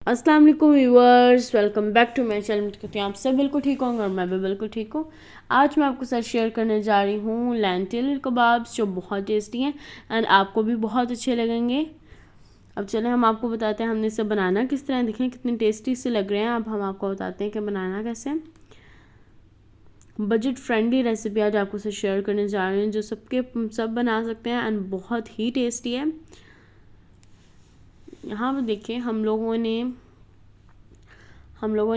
अस्सलाम वालेकुम viewers, welcome back to my channel. कहते हैं आप सब बिल्कुल ठीक होंगे और मैं भी बिल्कुल ठीक हूँ। आज मैं आपके साथ शेयर करने जा रही हूँ लेंटिल कबाब्स, जो बहुत टेस्टी हैं एंड आपको भी बहुत अच्छे लगेंगे। अब चलें हम आपको बताते हैं हमने इसे बनाना किस तरह। देखें कितने टेस्टी से लग रहे हैं। अब हम आपको बताते हैं कि बनाना कैसे। बजट फ्रेंडली रेसिपी आज आपको से शेयर करने जा रहे हैं जो सब बना सकते हैं एंड बहुत ही टेस्टी है। यहाँ पर देखिए हम लोगों ने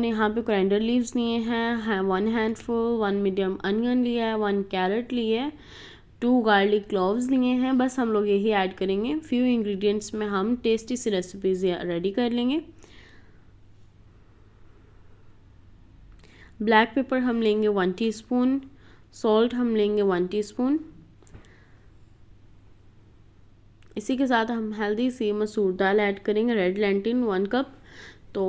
यहाँ पे कोरिएंडर लीव्स लिए हैं 1 हैंडफुल, 1 मीडियम अनियन लिया है, 1 कैरेट लिए है, 2 गार्लिक क्लोव्स लिए हैं। बस हम लोग यही ऐड करेंगे। फ्यू इंग्रेडिएंट्स में हम टेस्टी सी रेसिपीज रेडी कर लेंगे। ब्लैक पेपर हम लेंगे 1 टीस्पून, सॉल्ट हम लेंगे 1 टीस्पून। इसी के साथ हम हेल्दी सी मसूर दाल ऐड करेंगे, रेड लेंटिल 1 कप। तो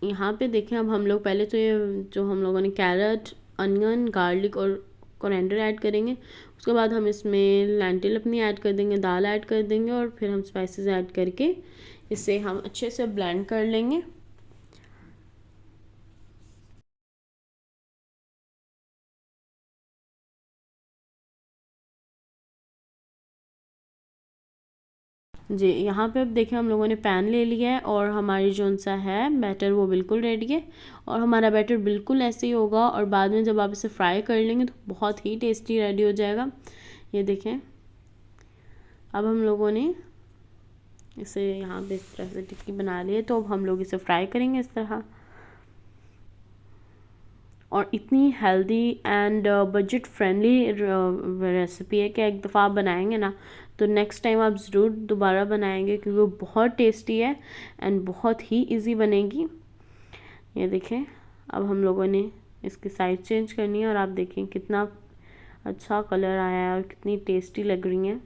यहाँ पे देखें अब हम लोग पहले तो ये जो हम लोगों ने कैरेट, अनियन, गार्लिक और कोरिएंडर ऐड करेंगे। उसके बाद हम इसमें लेंटिल अपनी ऐड कर देंगे, दाल ऐड कर देंगे और फिर हम स्पाइसेस ऐड करके इसे हम अच्छे से ब्लेंड कर लेंगे। जी यहाँ पे अब देखें हम लोगों ने पैन ले लिया है और हमारी जो सा है बैटर वो बिल्कुल रेडी है। और हमारा बैटर बिल्कुल ऐसे ही होगा और बाद में जब आप इसे फ्राई कर लेंगे तो बहुत ही टेस्टी रेडी हो जाएगा। ये देखें अब हम लोगों ने इसे यहाँ पे इस तरह से टिक्की बना ली है। तो अब हम लोग इसे फ्राई करेंगे इस तरह। और इतनी healthy and budget friendly recipe है कि एक दफ़ा आप बनाएंगे ना तो नेक्स्ट टाइम आप ज़रूर दोबारा बनाएंगे, क्योंकि वो बहुत टेस्टी है एंड बहुत ही इजी बनेगी। ये देखें अब हम लोगों ने इसकी साइज चेंज करनी है और आप देखें कितना अच्छा कलर आया है और कितनी टेस्टी लग रही हैं।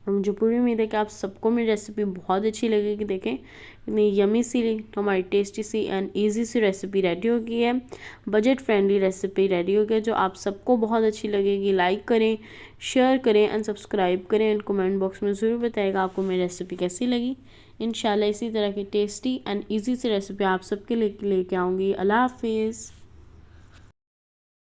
और मुझे पूरी उम्मीद है कि आप सबको मेरी रेसिपी बहुत अच्छी लगेगी। देखें इतनी यमी सी, हमारी टेस्टी सी एंड इजी सी रेसिपी रेडी हो गई है। बजट फ्रेंडली रेसिपी रेडी हो गई है जो आप सबको बहुत अच्छी लगेगी। लाइक करें, शेयर करें एंड सब्सक्राइब करें एंड कमेंट बॉक्स में ज़रूर बताइएगा आपको मेरी रेसिपी कैसी लगी। इंशाल्लाह इसी तरह की टेस्टी एंड ईजी सी रेसिपी आप सबके लेके आऊँगी। अल्लाह हाफिज़।